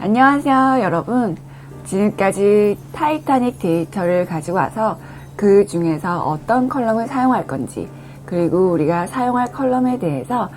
안녕하세요, 여러분. 지금까지 타이타닉 데이터를 가지고 와서 그 중에서 어떤 컬럼을 사용할 건지, 그리고 우리가 사용할 컬럼에 대해서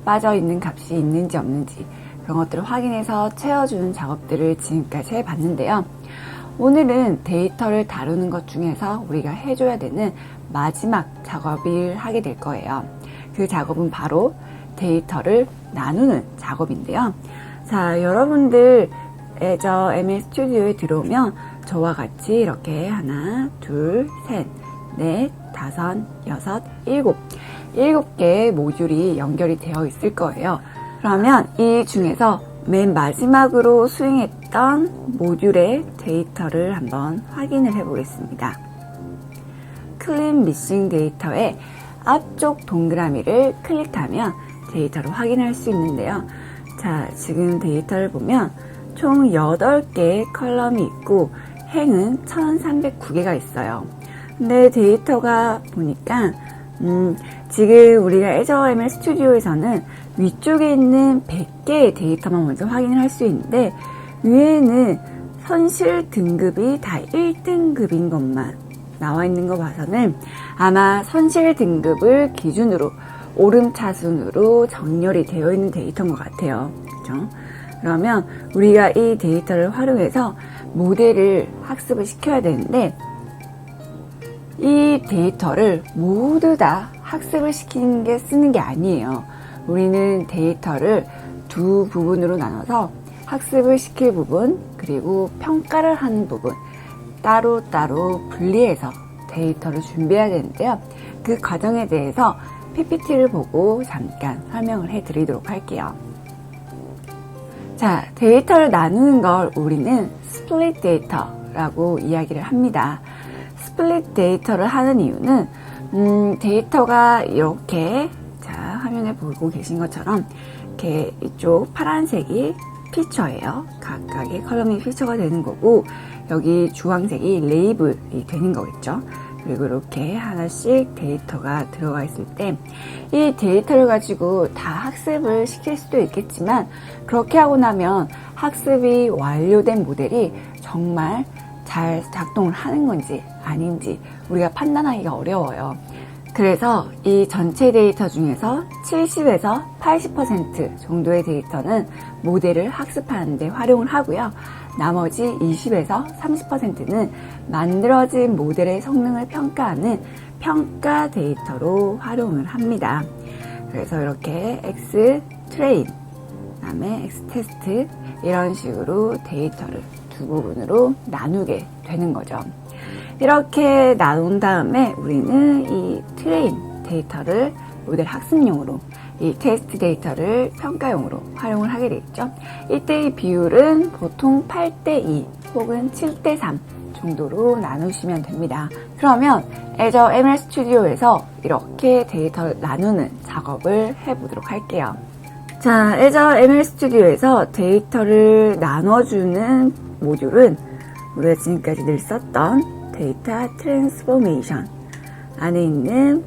빠져있는 값이 있는지 없는지 그런 것들을 확인해서 채워주는 작업들을 지금까지 해봤는데요. 오늘은 데이터를 다루는 것 중에서 우리가 해줘야 되는 마지막 작업을 하게 될 거예요. 그 작업은 바로 데이터를 나누는 작업인데요. 자, 여러분들 애저 MS 스튜디오에 들어오면 저와 같이 이렇게 하나, 둘, 셋, 넷, 다섯, 여섯, 일곱 개의 모듈이 연결이 되어 있을 거예요. 그러면 이 중에서 맨 마지막으로 수행했던 모듈의 데이터를 한번 확인을 해 보겠습니다. 클린 미싱 데이터의 앞쪽 동그라미를 클릭하면 데이터를 확인할 수 있는데요. 자, 지금 데이터를 보면 총 8개의 컬럼이 있고 행은 1309개가 있어요. 근데 데이터가 보니까 지금 우리가 애저 ML 스튜디오에서는 위쪽에 있는 100개의 데이터만 먼저 확인을 할 수 있는데 위에는 선실 등급이 다 1등급인 것만 나와 있는 거 봐서는 아마 선실 등급을 기준으로 오름차순으로 정렬이 되어 있는 데이터인 것 같아요. 그렇죠? 그러면 우리가 이 데이터를 활용해서 모델을 학습을 시켜야 되는데 이 데이터를 모두 다 학습을 시키는 게 쓰는 게 아니에요. 우리는 데이터를 두 부분으로 나눠서 학습을 시킬 부분 그리고 평가를 하는 부분 따로따로 분리해서 데이터를 준비해야 되는데요. 그 과정에 대해서 PPT를 보고 잠깐 설명을 해드리도록 할게요. 자, 데이터를 나누는 걸 우리는 스플릿 데이터라고 이야기를 합니다. 스플릿 데이터를 하는 이유는 데이터가 이렇게 자 화면에 보고 계신 것처럼 이렇게 이쪽 파란색이 피처예요. 각각의 컬럼이 피처가 되는 거고 여기 주황색이 레이블이 되는 거겠죠. 그리고 이렇게 하나씩 데이터가 들어가 있을 때 이 데이터를 가지고 다 학습을 시킬 수도 있겠지만 그렇게 하고 나면 학습이 완료된 모델이 정말 잘 작동을 하는 건지 아닌지 우리가 판단하기가 어려워요. 그래서 이 전체 데이터 중에서 70에서 80% 정도의 데이터는 모델을 학습하는 데 활용을 하고요. 나머지 20에서 30%는 만들어진 모델의 성능을 평가하는 평가 데이터로 활용을 합니다. 그래서 이렇게 X 트레인, 그다음에 X 테스트 이런 식으로 데이터를 두 부분으로 나누게 되는 거죠. 이렇게 나눈 다음에 우리는 이 트레인 데이터를 모델 학습용으로 이 테스트 데이터를 평가용으로 활용을 하게 되겠죠. 이때의 비율은 보통 8대2 혹은 7대3 정도로 나누시면 됩니다. 그러면 애저 ML 스튜디오에서 이렇게 데이터를 나누는 작업을 해보도록 할게요. 자, 애저 ML 스튜디오에서 데이터를 나눠주는 모듈은 우리가 지금까지 늘 썼던 데이터 트랜스포메이션 안에 있는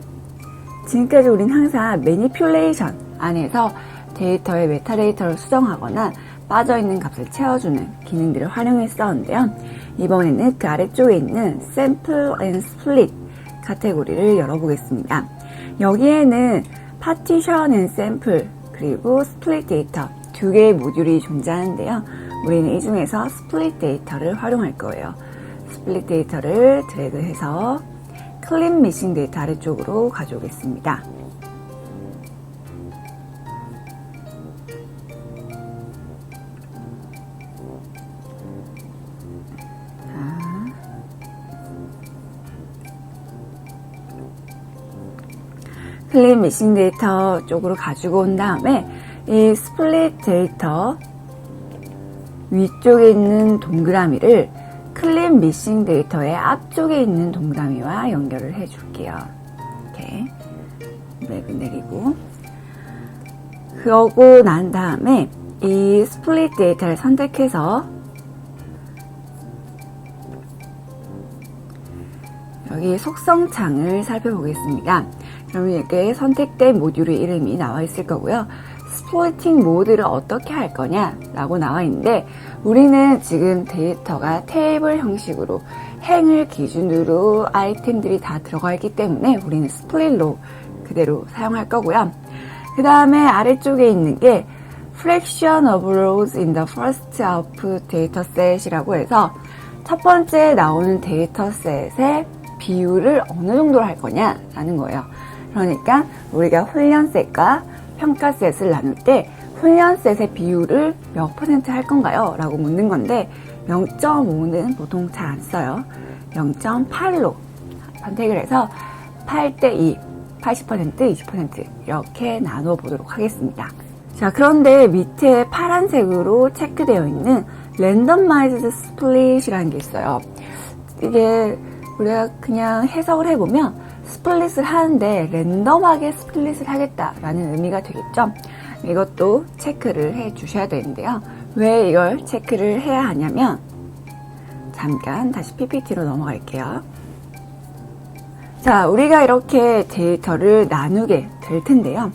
지금까지 우린 항상 매니퓰레이션 안에서 데이터의 메타데이터를 수정하거나 빠져있는 값을 채워주는 기능들을 활용했었는데요. 이번에는 그 아래쪽에 있는 샘플 앤 스플릿 카테고리를 열어보겠습니다. 여기에는 파티션 앤 샘플 그리고 스플릿 데이터 두 개의 모듈이 존재하는데요. 우리는 이 중에서 스플릿 데이터를 활용할 거예요. 스플릿 데이터를 드래그해서 클린 미싱 데이터 아래쪽으로 가져오겠습니다. 클린 미싱 데이터 쪽으로 가지고 온 다음에 이 스플릿 데이터 위쪽에 있는 동그라미를 클린 미싱 데이터의 앞쪽에 있는 동그라미와 연결을 해줄게요. 이렇게 맵을 내리고 그러고 난 다음에 이 스플릿 데이터를 선택해서 여기 속성창을 살펴보겠습니다. 그러면 이렇게 선택된 모듈의 이름이 나와 있을 거고요. 스플리팅 모드를 어떻게 할 거냐 라고 나와 있는데, 우리는 지금 데이터가 테이블 형식으로 행을 기준으로 아이템들이 다 들어가 있기 때문에 우리는 스플릿로 그대로 사용할 거고요. 그 다음에 아래쪽에 있는 게 fraction of rows in the first output dataset이라고 해서 첫 번째 나오는 데이터셋의 비율을 어느 정도로 할 거냐라는 거예요. 그러니까 우리가 훈련셋과 평가셋을 나눌 때 훈련셋의 비율을 몇 퍼센트 할 건가요? 라고 묻는 건데 0.5는 보통 잘 안 써요. 0.8로 선택을 해서 8대2, 80%, 20% 이렇게 나눠 보도록 하겠습니다. 자, 그런데 밑에 파란색으로 체크되어 있는 randomized split이라는 게 있어요. 이게 우리가 그냥 해석을 해보면 스플릿을 하는데 랜덤하게 스플릿을 하겠다라는 의미가 되겠죠. 이것도 체크를 해 주셔야 되는데요. 왜 이걸 체크를 해야 하냐면, 잠깐 다시 PPT로 넘어갈게요. 자, 우리가 이렇게 데이터를 나누게 될 텐데요.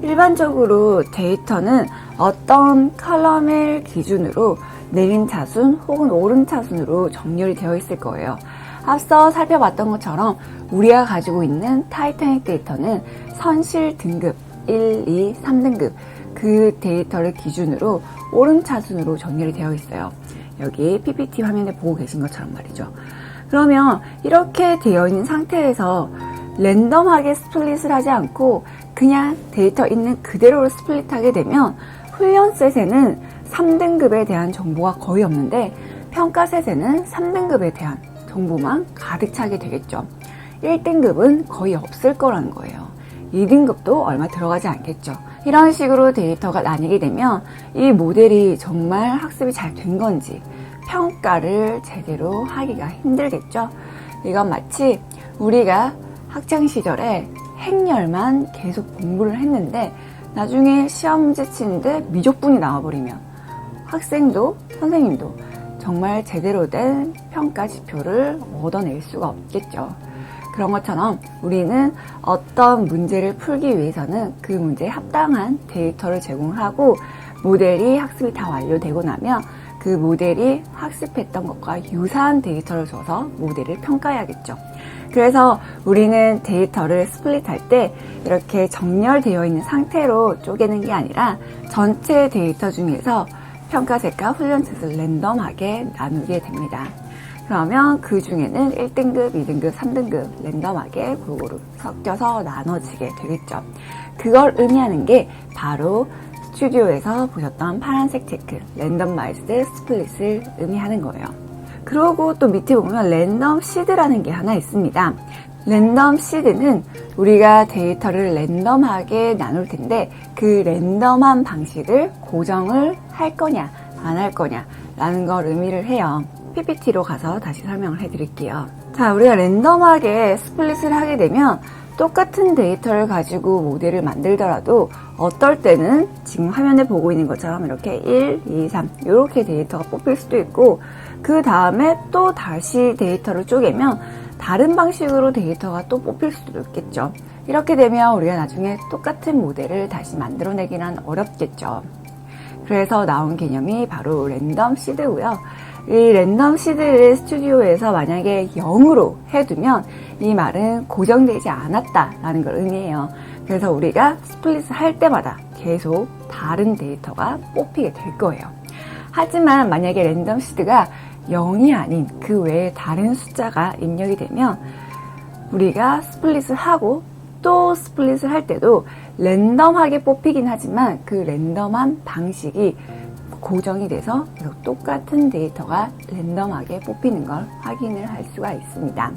일반적으로 데이터는 어떤 컬럼을 기준으로 내림차순 혹은 오름차순으로 정렬이 되어 있을 거예요. 앞서 살펴봤던 것처럼 우리가 가지고 있는 타이타닉 데이터는 선실 등급 1, 2, 3등급 그 데이터를 기준으로 오름차순으로 정렬이 되어 있어요. 여기 PPT 화면에 보고 계신 것처럼 말이죠. 그러면 이렇게 되어 있는 상태에서 랜덤하게 스플릿을 하지 않고 그냥 데이터 있는 그대로 스플릿하게 되면 훈련셋에는 3등급에 대한 정보가 거의 없는데 평가셋에는 3등급에 대한 정보만 가득 차게 되겠죠. 1등급은 거의 없을 거라는 거예요. 2등급도 얼마 들어가지 않겠죠. 이런 식으로 데이터가 나뉘게 되면 이 모델이 정말 학습이 잘 된 건지 평가를 제대로 하기가 힘들겠죠. 이건 마치 우리가 학창 시절에 행렬만 계속 공부를 했는데 나중에 시험 문제 치는데 미적분이 나와버리면 학생도 선생님도 정말 제대로 된 평가 지표를 얻어낼 수가 없겠죠. 그런 것처럼 우리는 어떤 문제를 풀기 위해서는 그 문제에 합당한 데이터를 제공하고 모델이 학습이 다 완료되고 나면 그 모델이 학습했던 것과 유사한 데이터를 줘서 모델을 평가해야겠죠. 그래서 우리는 데이터를 스플릿할 때 이렇게 정렬되어 있는 상태로 쪼개는 게 아니라 전체 데이터 중에서 평가셋과 훈련셋을 랜덤하게 나누게 됩니다. 그러면 그 중에는 1등급, 2등급, 3등급 랜덤하게 골고루 섞여서 나눠지게 되겠죠. 그걸 의미하는 게 바로 스튜디오에서 보셨던 파란색 체크, 랜덤마이즈드 스플릿을 의미하는 거예요. 그리고 또 밑에 보면 랜덤 시드라는 게 하나 있습니다. 랜덤 시드는 우리가 데이터를 랜덤하게 나눌 텐데 그 랜덤한 방식을 고정을 할 거냐 안 할 거냐 라는 걸 의미를 해요. PPT로 가서 다시 설명을 해드릴게요. 자, 우리가 랜덤하게 스플릿을 하게 되면 똑같은 데이터를 가지고 모델을 만들더라도 어떨 때는 지금 화면에 보고 있는 것처럼 이렇게 1, 2, 3 이렇게 데이터가 뽑힐 수도 있고 그 다음에 또 다시 데이터를 쪼개면 다른 방식으로 데이터가 또 뽑힐 수도 있겠죠. 이렇게 되면 우리가 나중에 똑같은 모델을 다시 만들어내기는 어렵겠죠. 그래서 나온 개념이 바로 랜덤 시드고요. 이 랜덤 시드를 스튜디오에서 만약에 0으로 해두면 이 말은 고정되지 않았다라는 걸 의미해요. 그래서 우리가 스플릿을 할 때마다 계속 다른 데이터가 뽑히게 될 거예요. 하지만 만약에 랜덤 시드가 0이 아닌 그 외에 다른 숫자가 입력이 되면 우리가 스플릿을 하고 또 스플릿을 할 때도 랜덤하게 뽑히긴 하지만 그 랜덤한 방식이 고정이 돼서 계속 똑같은 데이터가 랜덤하게 뽑히는 걸 확인을 할 수가 있습니다.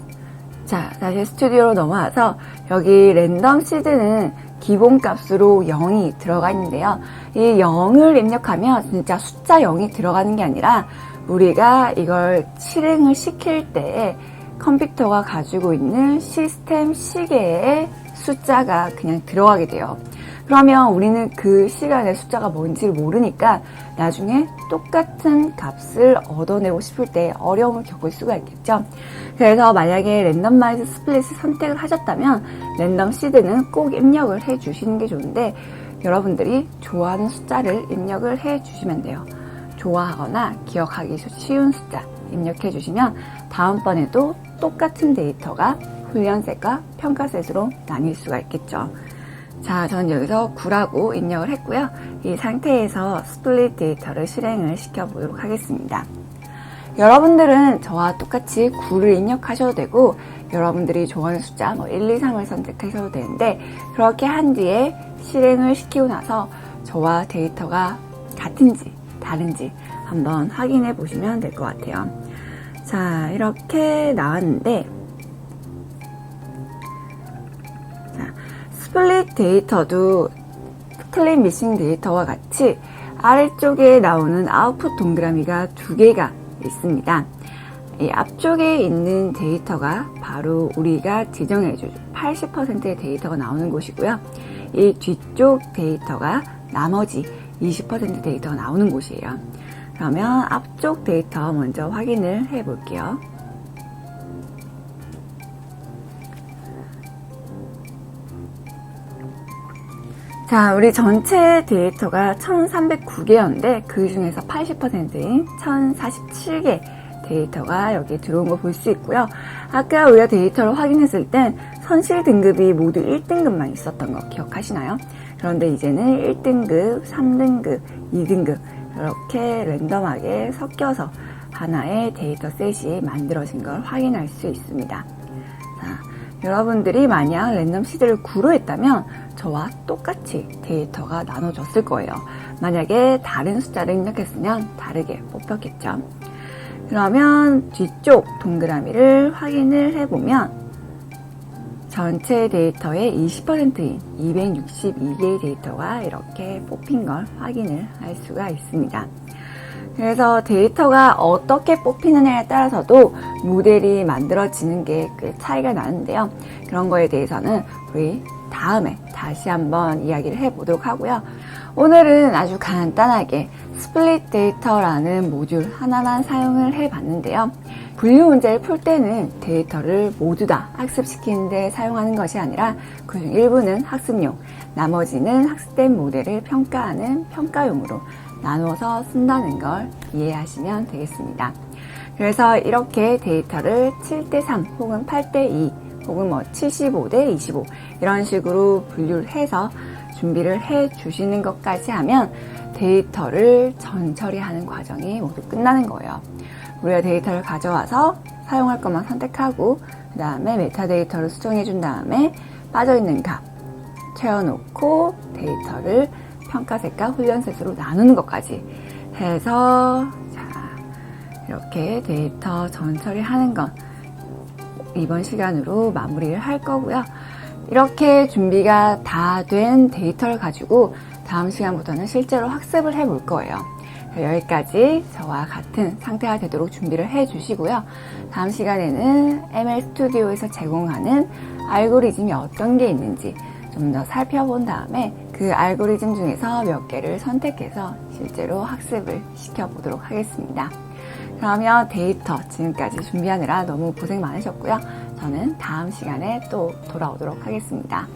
자, 다시 스튜디오로 넘어와서 여기 랜덤 시드는 기본값으로 0이 들어가 있는데요. 이 0을 입력하면 진짜 숫자 0이 들어가는 게 아니라 우리가 이걸 실행을 시킬 때 컴퓨터가 가지고 있는 시스템 시계의 숫자가 그냥 들어가게 돼요. 그러면 우리는 그 시간의 숫자가 뭔지를 모르니까 나중에 똑같은 값을 얻어내고 싶을 때 어려움을 겪을 수가 있겠죠. 그래서 만약에 랜덤마이즈 스플릿을 선택을 하셨다면 랜덤 시드는 꼭 입력을 해 주시는 게 좋은데 여러분들이 좋아하는 숫자를 입력을 해 주시면 돼요. 좋아하거나 기억하기 쉬운 숫자 입력해 주시면 다음번에도 똑같은 데이터가 훈련셋과 평가셋으로 나뉠 수가 있겠죠. 자, 저는 여기서 9라고 입력을 했고요. 이 상태에서 스플릿 데이터를 실행을 시켜보도록 하겠습니다. 여러분들은 저와 똑같이 9를 입력하셔도 되고 여러분들이 좋아하는 숫자 1, 2, 3을 선택하셔도 되는데 그렇게 한 뒤에 실행을 시키고 나서 저와 데이터가 같은지 다른지 한번 확인해 보시면 될 것 같아요. 자, 이렇게 나왔는데 자, 스플릿 데이터도 클린 미싱 데이터와 같이 아래쪽에 나오는 아웃풋 동그라미가 두 개가 있습니다. 이 앞쪽에 있는 데이터가 바로 우리가 지정해줄 80%의 데이터가 나오는 곳이고요. 이 뒤쪽 데이터가 나머지 20% 데이터가 나오는 곳이에요. 그러면 앞쪽 데이터 먼저 확인을 해 볼게요. 자, 우리 전체 데이터가 1309개였는데 그 중에서 80%인 1047개 데이터가 여기에 들어온 거 볼 수 있고요. 아까 우리가 데이터를 확인했을 땐 선실 등급이 모두 1등급만 있었던 거 기억하시나요? 그런데 이제는 1등급, 3등급, 2등급 이렇게 랜덤하게 섞여서 하나의 데이터 셋이 만들어진 걸 확인할 수 있습니다. 자, 여러분들이 만약 랜덤 시드를 9로 했다면 저와 똑같이 데이터가 나눠졌을 거예요. 만약에 다른 숫자를 입력했으면 다르게 뽑혔겠죠. 그러면 뒤쪽 동그라미를 확인을 해보면 전체 데이터의 20%인 262개의 데이터가 이렇게 뽑힌 걸 확인을 할 수가 있습니다. 그래서 데이터가 어떻게 뽑히느냐에 따라서도 모델이 만들어지는 게 꽤 차이가 나는데요. 그런 거에 대해서는 우리 다음에 다시 한번 이야기를 해보도록 하고요. 오늘은 아주 간단하게 스플릿 데이터라는 모듈 하나만 사용을 해봤는데요. 분류 문제를 풀 때는 데이터를 모두 다 학습시키는 데 사용하는 것이 아니라 그중 일부는 학습용, 나머지는 학습된 모델을 평가하는 평가용으로 나누어서 쓴다는 걸 이해하시면 되겠습니다. 그래서 이렇게 데이터를 7:3 혹은 8:2 혹은 75:25 이런 식으로 분류를 해서 준비를 해 주시는 것까지 하면 데이터를 전처리하는 과정이 모두 끝나는 거예요. 우리가 데이터를 가져와서 사용할 것만 선택하고 그 다음에 메타데이터를 수정해 준 다음에 빠져있는 값 채워놓고 데이터를 평가셋과 훈련셋으로 나누는 것까지 해서 자, 이렇게 데이터 전처리하는 건 이번 시간으로 마무리를 할 거고요. 이렇게 준비가 다 된 데이터를 가지고 다음 시간부터는 실제로 학습을 해볼 거예요. 여기까지 저와 같은 상태가 되도록 준비를 해 주시고요. 다음 시간에는 ML 스튜디오에서 제공하는 알고리즘이 어떤 게 있는지 좀 더 살펴본 다음에 그 알고리즘 중에서 몇 개를 선택해서 실제로 학습을 시켜보도록 하겠습니다. 그러면 데이터 지금까지 준비하느라 너무 고생 많으셨고요. 저는 다음 시간에 또 돌아오도록 하겠습니다.